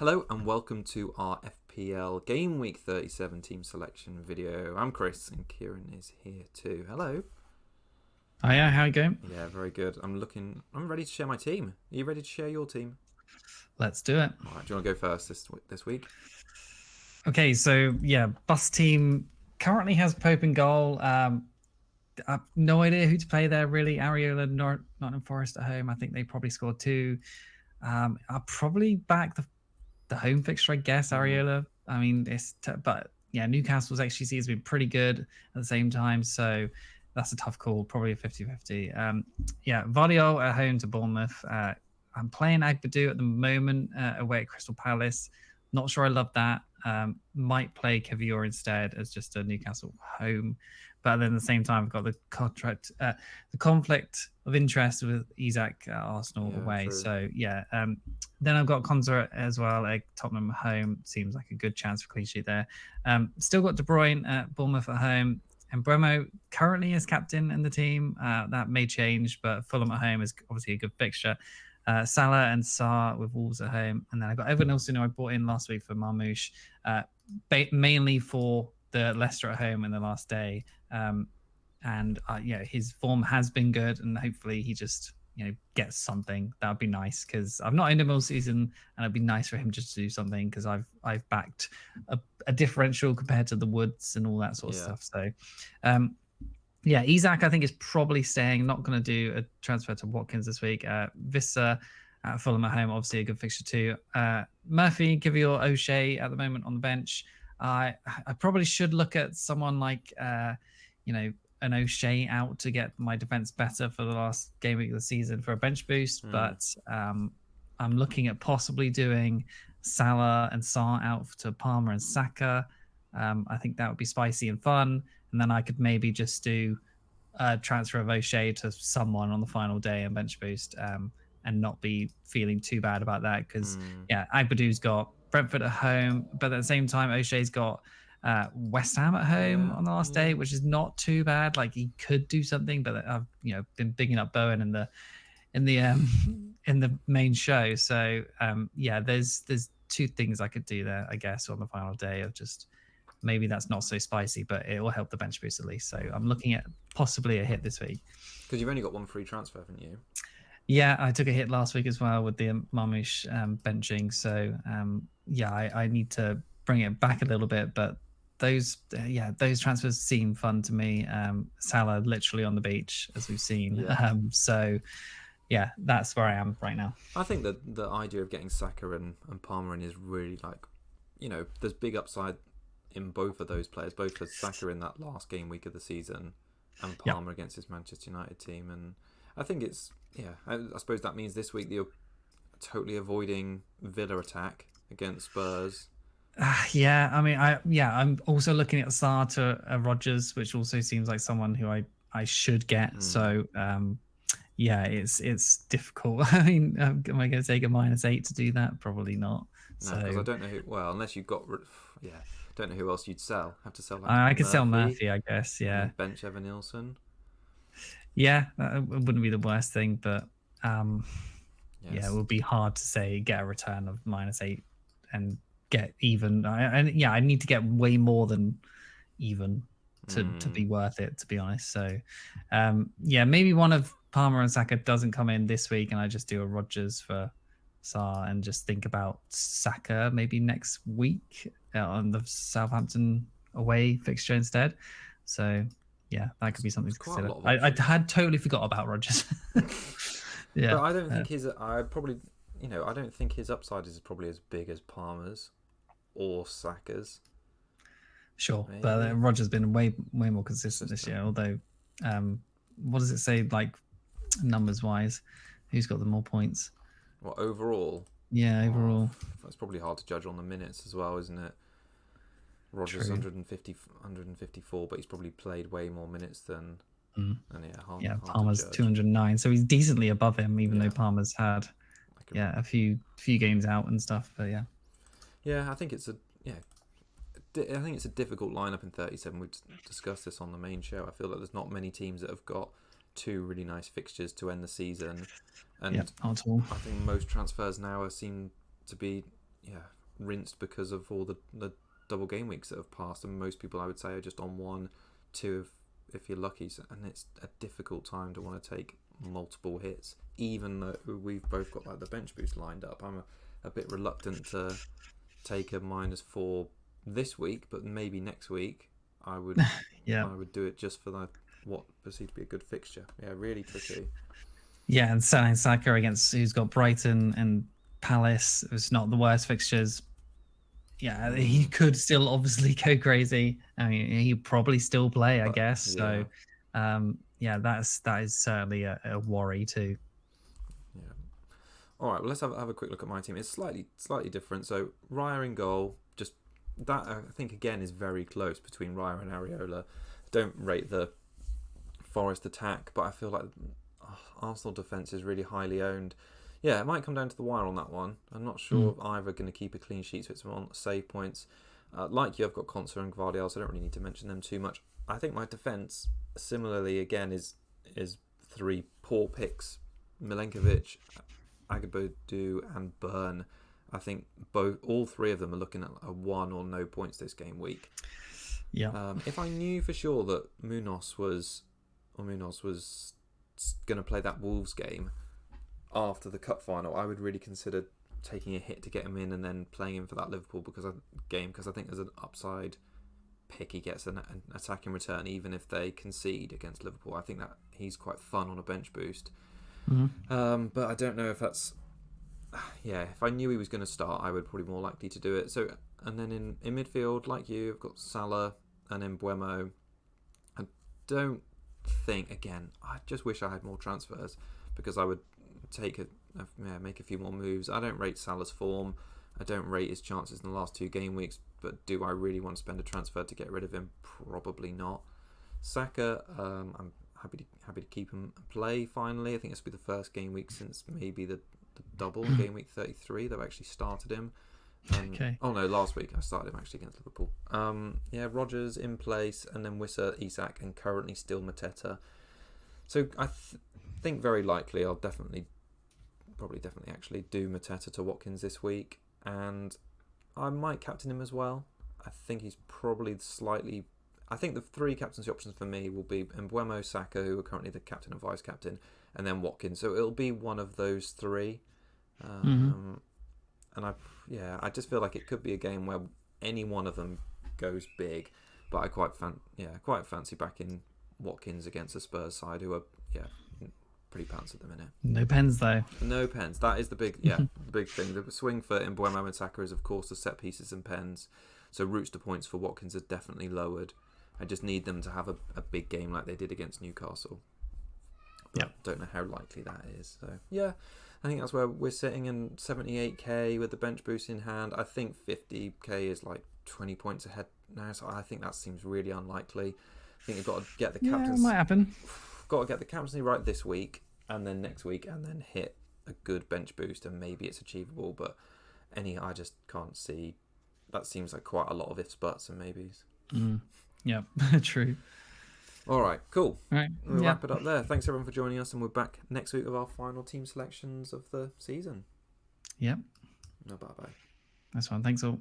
Hello and welcome to our FPL Gameweek 37 team selection video. I'm Chris and Kieran is here too. Hello. Oh yeah, how you going? Yeah, very good. I'm ready to share my team. Are you ready to share your team? Let's do it. All right, do you want to go first this week? Okay, so yeah, bus team currently has Pope in goal. I've no idea who to play there really. Areola, Nottingham Forest at home. I think they probably scored two. I'll probably back the home fixture, I guess. Areola. I mean, but yeah, Newcastle's XGC has been pretty good at the same time, so that's a tough call. Probably a 50-50. Yeah, Vardiol at home to Bournemouth. I'm playing Agbadou at the moment away at Crystal Palace. Not sure I love that. Might play Cavior instead as just a Newcastle home. But then at the same time, I've got the conflict of interest with Isak at Arsenal away. True. So yeah. Then I've got Konsa as well at Tottenham home. Seems like a good chance for clean sheet there. Still got De Bruyne at Bournemouth at home. And Bremo currently is captain in the team. That may change, but Fulham at home is obviously a good fixture. Salah and Sarr with Wolves at home. And then I got Evan Nilsson, who I brought in last week for Marmouche, mainly for the Leicester at home in the last day. His form has been good, and hopefully he just gets something. That would be nice because I've not owned him all season, and it'd be nice for him just to do something because I've backed a differential compared to the Woods and all that sort of stuff. So, Isak I think is probably staying. Not going to do a transfer to Watkins this week. Vissa at Fulham at home, obviously a good fixture too. Murphy, Kivior, O'Shea at the moment on the bench. I probably should look at someone like an O'Shea out to get my defense better for the last game week of the season for a bench boost. But I'm looking at possibly doing Salah and Sarr out to Palmer and Saka. I think that would be spicy and fun. And then I could maybe just do a transfer of O'Shea to someone on the final day and bench boost and not be feeling too bad about that. Because, Agbadou's got Brentford at home, but at the same time, O'Shea's got West Ham at home on the last day, which is not too bad. Like he could do something, but I've been bigging up Bowen in the main show. So there's two things I could do there, I guess, on the final day of just maybe that's not so spicy, but it will help the bench boost at least. So I'm looking at possibly a hit this week. Because you've only got one free transfer, haven't you? Yeah, I took a hit last week as well with the Marmouche benching. So I need to bring it back a little bit, but those transfers seem fun to me. Salah literally on the beach, as we've seen. That's where I am right now. I think that the idea of getting Saka and Palmer in is really there's big upside in both of those players, both for Saka in that last game week of the season and Palmer against his Manchester United team. And I think I suppose that means this week that you're totally avoiding Villa attack against Spurs. I'm also looking at Sarr to Rodgers, which also seems like someone who I should get. So it's difficult. I mean, am I going to take a -8 to do that? Probably not. No, because I don't know who. Well, unless you've got, don't know who else you'd sell. Have to sell. I could sell Murphy, I guess. Yeah. Bench Evan Nilsson. Yeah, that wouldn't be the worst thing, but it would be hard to say get a return of -8 and get even. I need to get way more than even to be worth it, to be honest. So maybe one of Palmer and Saka doesn't come in this week, and I just do a Rodgers for Sarr and just think about Saka maybe next week on the Southampton away fixture instead. So that could be something to consider. I had totally forgot about Rodgers. But I don't think I don't think his upside is probably as big as Palmer's or Saka's. Sure, maybe. But Rodgers been way more consistent this year. Although, what does it say like numbers wise? Who's got the more points? Well, overall. Yeah, overall. That's probably hard to judge on the minutes as well, isn't it? Rodgers 154, but he's probably played way more minutes than. Palmer's 209, so he's decently above him, even though Palmer's had a few games out and stuff. But I think it's a difficult lineup in 37. We've discussed this on the main show. I feel like there's not many teams that have got two really nice fixtures to end the season, and not at all. I think most transfers now seem to be rinsed because of all the double game weeks that have passed, and most people I would say are just on 1, 2 if you're lucky, and it's a difficult time to want to take multiple hits, even though we've both got like the bench boost lined up. I'm a bit reluctant to take a -4 this week, but maybe next week I would I would do it just for what perceived to be a good fixture. Yeah, really tricky. Yeah, and selling Saka against who's got Brighton and Palace, it was not the worst fixtures. Yeah, he could still obviously go crazy. I mean, he probably still play, I guess. Yeah. So, that is certainly a worry too. Yeah. All right. Well, let's have a quick look at my team. It's slightly different. So Raya in goal. Just that I think again is very close between Raya and Areola. Don't rate the Forest attack, but I feel like Arsenal defence is really highly owned. Yeah, it might come down to the wire on that one. I'm not sure if either going to keep a clean sheet, so it's on save points. Like you, I've got Konsa and Gvardiol, so I don't really need to mention them too much. I think my defence, similarly, again, is 3 poor picks. Milenkovic, Agabadu and Burn. I think all 3 of them are looking at a 1 or no points this game week. Yeah. If I knew for sure that Munoz was going to play that Wolves game after the cup final, I would really consider taking a hit to get him in and then playing him for that Liverpool because I think there's an upside pick. He gets an attacking return even if they concede against Liverpool. I think that he's quite fun on a bench boost. But I don't know if that's if I knew he was going to start, I would probably be more likely to do it. So, and then in midfield, like you, I've got Salah and Mbeumo. I don't think, again, I just wish I had more transfers because I would make a few more moves. I don't rate Salah's form. I don't rate his chances in the last 2 game weeks, but do I really want to spend a transfer to get rid of him? Probably not. Saka, I'm happy to keep him play finally. I think this will be the first game week since maybe the double game week 33 they've actually started him. Okay. Oh no, last week I started him actually against Liverpool. Rodgers in place, and then Wissa, Isak, and currently still Mateta. So I think very likely I'll definitely actually do Mateta to Watkins this week, and I might captain him as well. I think he's probably slightly. I think the 3 captaincy options for me will be Mbeumo, Saka, who are currently the captain and vice captain, and then Watkins. So it'll be one of those 3. And I just feel like it could be a game where any one of them goes big, but I quite fancy backing Watkins against the Spurs side, who are pretty pants at the minute. No pens though. No pens. That is the big the big thing. The swing for Mbeumo and Saka is of course the set pieces and pens. So routes to points for Watkins are definitely lowered. I just need them to have a big game like they did against Newcastle. Don't know how likely that is. So I think that's where we're sitting in 78k with the bench boost in hand. I think 50k is like 20 points ahead now, so I think that seems really unlikely. I think you've got to get the captaincy. It might happen. Got to get the captaincy right this week, and then next week, and then hit a good bench boost, and maybe it's achievable. But I just can't see. That seems like quite a lot of ifs, buts, and maybes. Yeah, true. All right, cool. All right, we'll wrap it up there. Thanks everyone for joining us, and we're back next week with our final team selections of the season. Yep. No, bye. That's one. Thanks all.